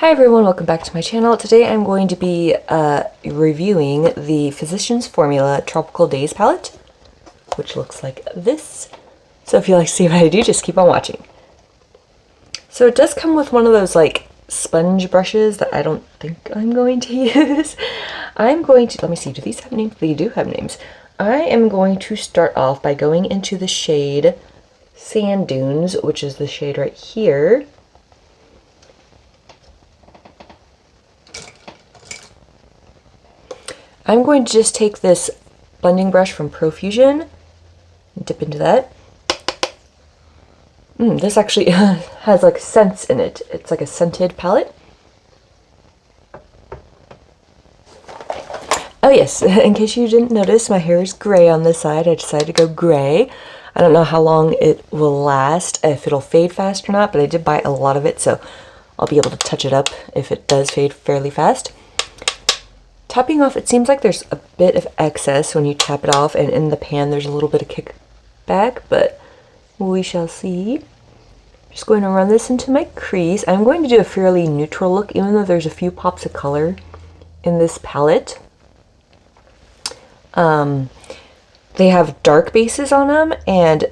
Hi everyone, welcome back to my channel. Today I'm going to be reviewing the Physicians Formula Tropical Days palette, which looks like this. So if you like to see what I do, just keep on watching. So it does come with one of those like sponge brushes that I don't think I'm going to use. I'm going to, let me see, do these have names? They do have names. I am going to start off by going into the shade Sand Dunes, which is the shade right here. I'm going to just take this blending brush from Profusion and dip into that. This actually has like scents in it. It's like a scented palette. Oh yes, in case you didn't notice, my hair is gray on this side. I decided to go gray. I don't know how long it will last, if it'll fade fast or not, but I did buy a lot of it, so I'll be able to touch it up if it does fade fairly fast. Topping off, it seems like there's a bit of excess when you tap it off, and in the pan there's a little bit of kickback, but we shall see. Just going to run this into my crease. I'm going to do a fairly neutral look, even though there's a few pops of color in this palette. They have dark bases on them, and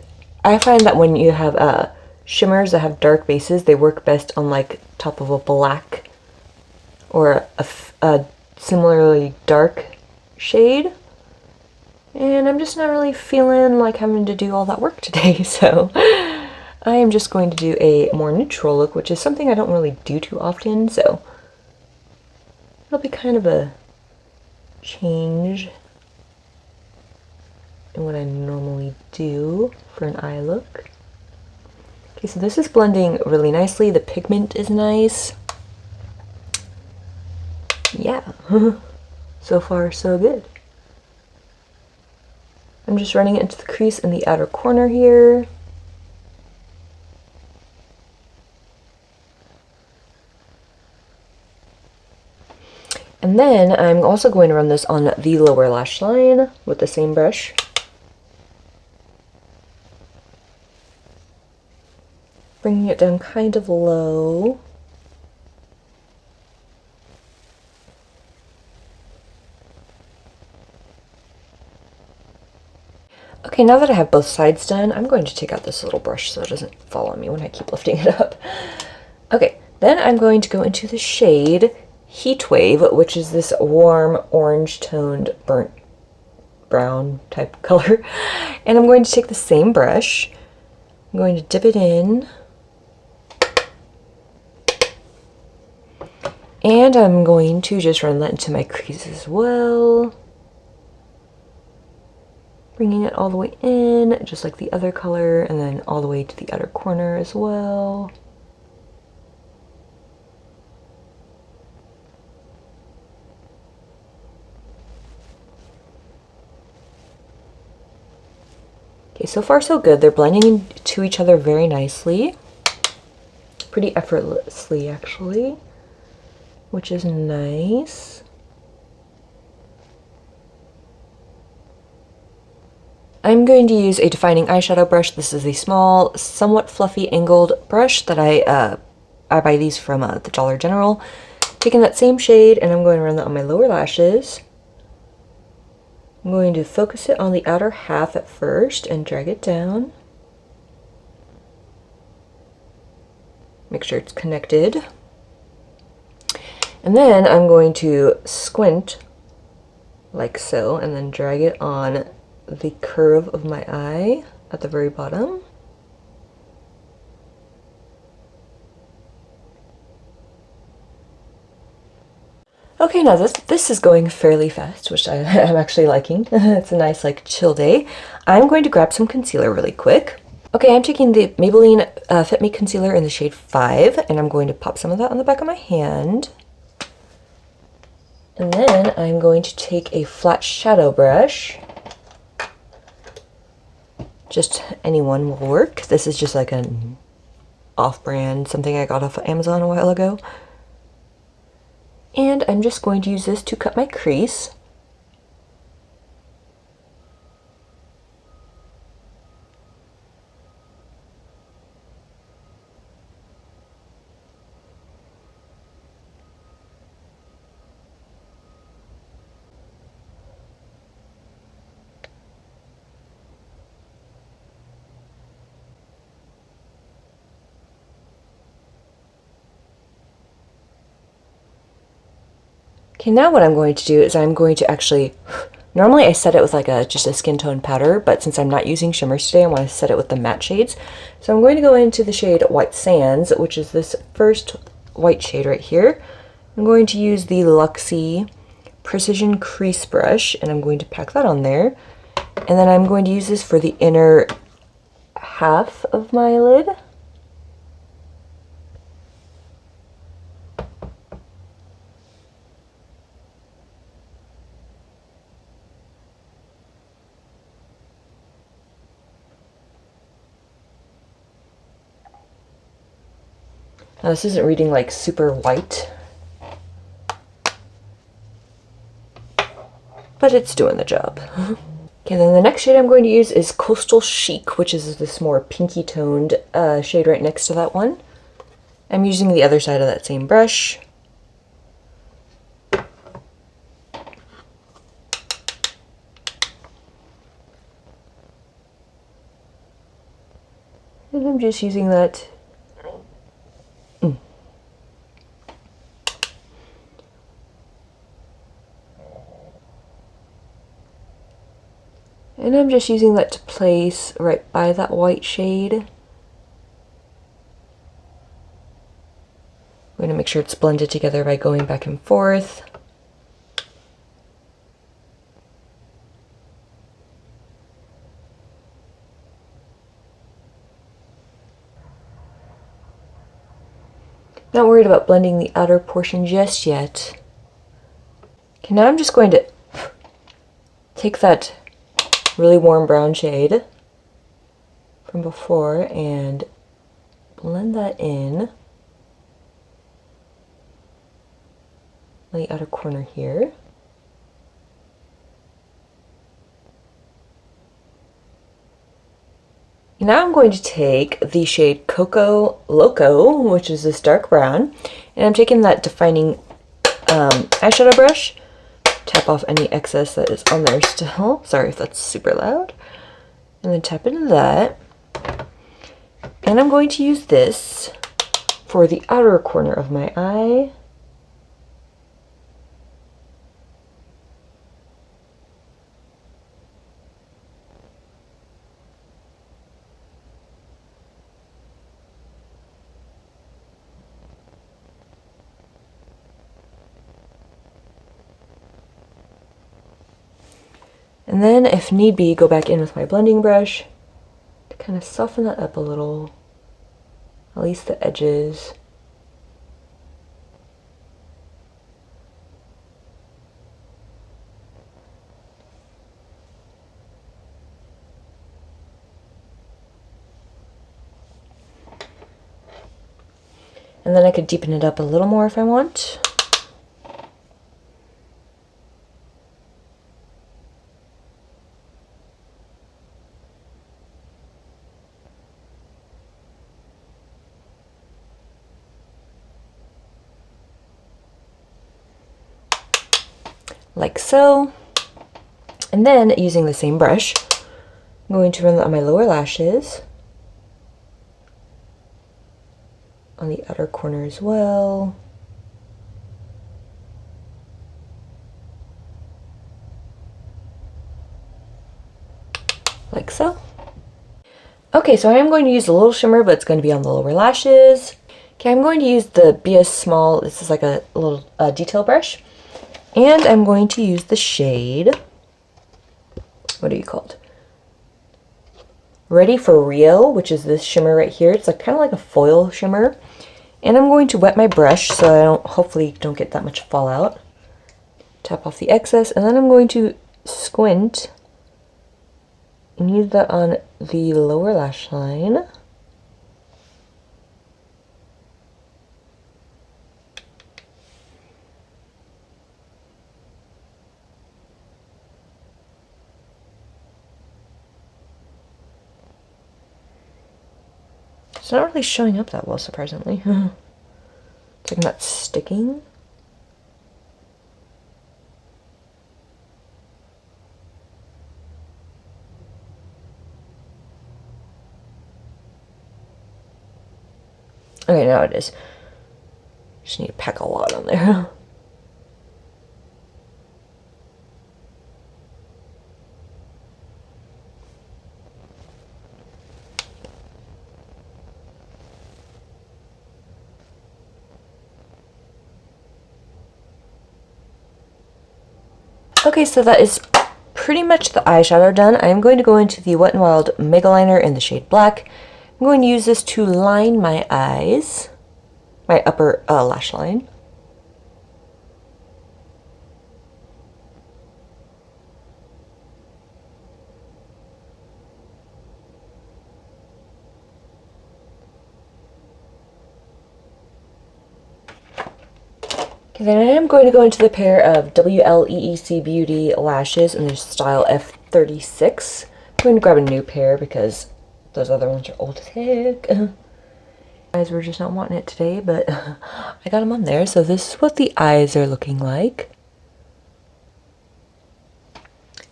I find that when you have shimmers that have dark bases, they work best on like top of a black or a similarly dark shade, and I'm just not really feeling like having to do all that work today, so I am just going to do a more neutral look, which is something I don't really do too often, so it'll be kind of a change in what I normally do for an eye look. Okay, so this is blending really nicely. The pigment is nice. Yeah, so far so good. I'm just running it into the crease in the outer corner here. And then I'm also going to run this on the lower lash line with the same brush. Bringing it down kind of low. Okay, now that I have both sides done, I'm going to take out this little brush so it doesn't fall on me when I keep lifting it up. Okay, then I'm going to go into the shade Heat Wave, which is this warm orange toned burnt brown type color. And I'm going to take the same brush. I'm going to dip it in. And I'm going to just run that into my crease as well. Bringing it all the way in, just like the other color, and then all the way to the outer corner as well. Okay, so far so good. They're blending into each other very nicely. Pretty effortlessly, actually, which is nice. I'm going to use a defining eyeshadow brush. This is a small, somewhat fluffy angled brush that I buy these from the Dollar General. Taking that same shade, and I'm going to run that on my lower lashes. I'm going to focus it on the outer half at first and drag it down. Make sure it's connected. And then I'm going to squint like so, and then drag it on the curve of my eye at the very bottom. Okay, now this is going fairly fast, which I'm actually liking. It's a nice like chill day. I'm going to grab some concealer really quick. Okay, I'm taking the Maybelline Fit Me Concealer in the shade 5, and I'm going to pop some of that on the back of my hand. And then I'm going to take a flat shadow brush. Just anyone will work. This is just like an off-brand, something I got off of Amazon a while ago. And I'm just going to use this to cut my crease. Okay, now what I'm going to do is I'm going to actually, normally I set it with like just a skin tone powder, but since I'm not using shimmers today, I want to set it with the matte shades. So I'm going to go into the shade White Sands, which is this first white shade right here. I'm going to use the Luxie Precision Crease Brush, and I'm going to pack that on there. And then I'm going to use this for the inner half of my lid. Now this isn't reading like super white, but it's doing the job. Okay, then the next shade I'm going to use is Coastal Chic, which is this more pinky toned shade right next to that one. I'm using the other side of that same brush. And I'm just using that. And I'm just using that to place right by that white shade. I'm going to make sure it's blended together by going back and forth. Not worried about blending the outer portion just yet. Okay, now I'm just going to take that really warm brown shade from before and blend that in on the outer corner here. Now I'm going to take the shade Coco Loco, which is this dark brown, and I'm taking that defining eyeshadow brush, tap off any excess that is on there still. Sorry if that's super loud. And then tap into that. And I'm going to use this for the outer corner of my eye. And then, if need be, go back in with my blending brush to kind of soften that up a little, at least the edges. And then I could deepen it up a little more if I want. Like so. And then, using the same brush, I'm going to run that on my lower lashes, on the outer corner as well. Like so. Okay, so I am going to use a little shimmer, but it's going to be on the lower lashes. Okay, I'm going to use the BS Small, this is like a little detail brush. And I'm going to use the shade, what are you called? Ready for Real, which is this shimmer right here. It's like kind of like a foil shimmer. And I'm going to wet my brush so I hopefully don't get that much fallout. Tap off the excess, and then I'm going to squint and use that on the lower lash line. It's not really showing up that well, surprisingly. It's like not sticking. Okay, now it is. Just need to pack a lot on there. Okay, so that is pretty much the eyeshadow done. I'm going to go into the Wet n Wild Mega Liner in the shade Black. I'm going to use this to line my eyes, my upper lash line. Okay, then I am going to go into the pair of WLEEC Beauty lashes in the style F36. I'm going to grab a new pair because those other ones are old as heck. Guys, we're just not wanting it today, but I got them on there. So this is what the eyes are looking like.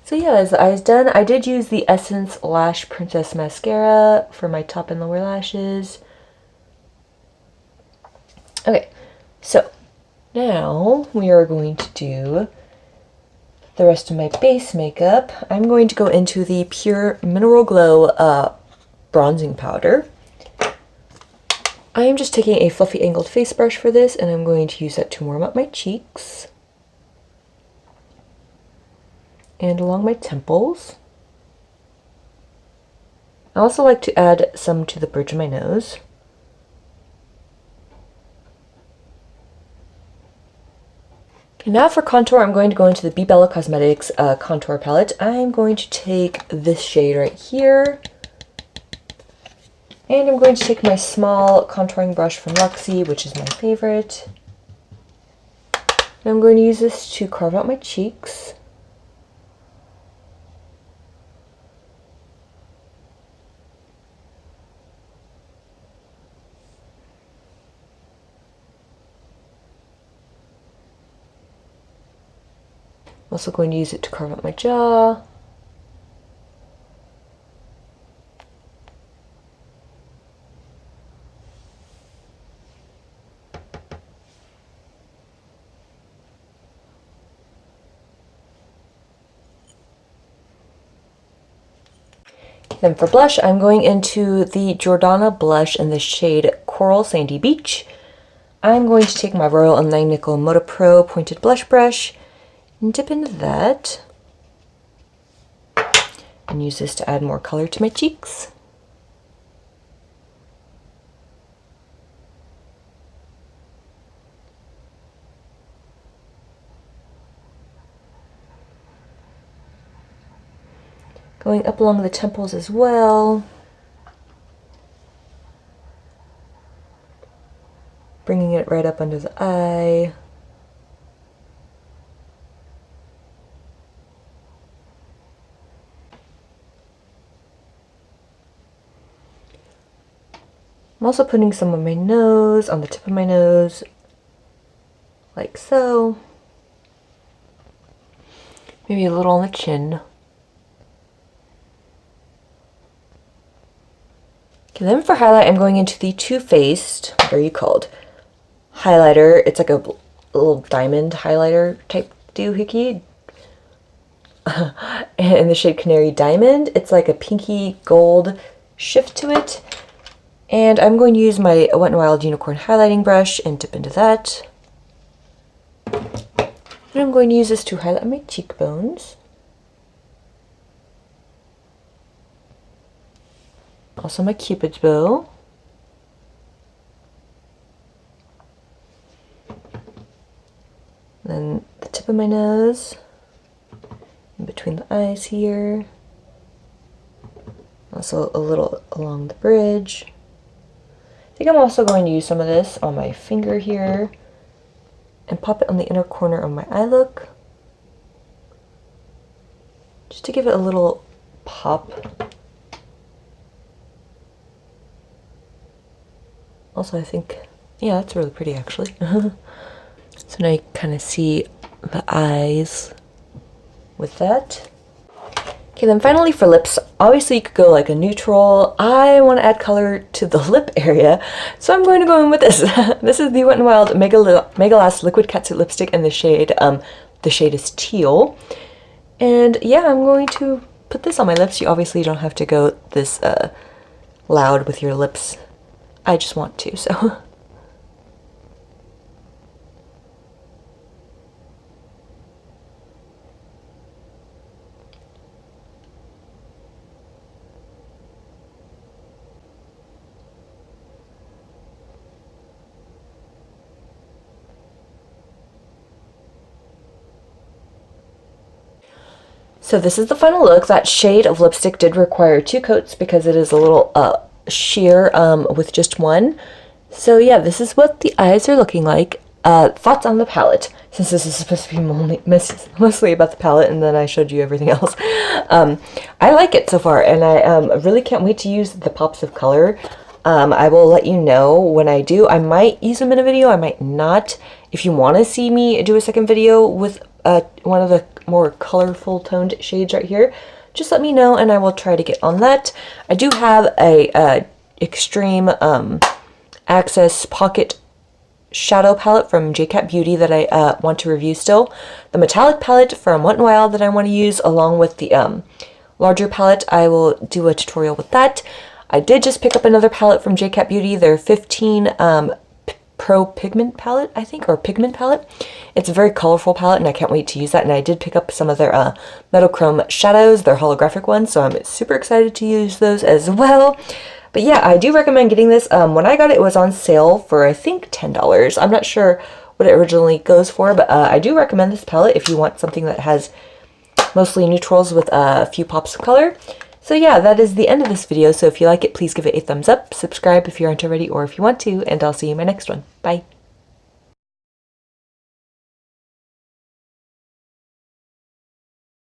So yeah, as the eyes done, I did use the Essence Lash Princess Mascara for my top and lower lashes. Okay, so now we are going to do the rest of my base makeup. I'm going to go into the Pure Mineral Glow bronzing powder. I am just taking a fluffy angled face brush for this, and I'm going to use that to warm up my cheeks and along my temples. I also like to add some to the bridge of my nose. Okay, now for contour, I'm going to go into the B Bella Cosmetics contour palette. I'm going to take this shade right here. And I'm going to take my small contouring brush from Luxie, which is my favorite. And I'm going to use this to carve out my cheeks. I'm also going to use it to carve out my jaw. Then for blush, I'm going into the Jordana blush in the shade Coral Sandy Beach. I'm going to take my Royal Unline Nickel Moda Pro pointed blush brush and dip into that and use this to add more color to my cheeks. Going up along the temples as well. Bringing it right up under the eye. I'm also putting some on my nose, on the tip of my nose, like so. Maybe a little on the chin. Okay, then for highlight, I'm going into the Too Faced, what are you called? Highlighter. It's like a little diamond highlighter type doohickey. In the shade Canary Diamond. It's like a pinky gold shift to it. And I'm going to use my Wet n Wild Unicorn highlighting brush and dip into that. And I'm going to use this to highlight my cheekbones. Also my Cupid's bow. Then the tip of my nose, in between the eyes here. Also a little along the bridge. I think I'm also going to use some of this on my finger here and pop it on the inner corner of my eye look. Just to give it a little pop. Also, I think, yeah, that's really pretty actually. So now you kind of see the eyes with that. Okay, then finally for lips, obviously you could go like a neutral. I want to add color to the lip area, so I'm going to go in with this. This is the Wet n Wild Mega Last Liquid Catsuit Lipstick in the shade is Teal. And yeah, I'm going to put this on my lips. You obviously don't have to go this loud with your lips. I just want to, so. So this is the final look. That shade of lipstick did require 2 coats because it is a little sheer with just one. So yeah, this is what the eyes are looking like. Thoughts on the palette, since this is supposed to be mostly about the palette and then I showed you everything else. I like it so far, and I really can't wait to use the pops of color. I will let you know when I do. I might use them in a video, I might not. If you want to see me do a second video with one of the more colorful toned shades right here, just let me know and I will try to get on that. I do have a Extreme Access Pocket Shadow palette from JCat Beauty that I want to review still. The metallic palette from Wet n Wild that I want to use, along with the larger palette. I will do a tutorial with that. I did just pick up another palette from JCat Beauty, their 15 Pro Pigment palette, I think, or Pigment palette. It's a very colorful palette and I can't wait to use that. And I did pick up some of their Metachrome shadows, their holographic ones, so I'm super excited to use those as well. But yeah, I do recommend getting this. When I got it, it was on sale for, I think, $10. I'm not sure what it originally goes for, but I do recommend this palette if you want something that has mostly neutrals with a few pops of color. So yeah, that is the end of this video. So if you like it, please give it a thumbs up, subscribe if you aren't already or if you want to, and I'll see you in my next one. Bye.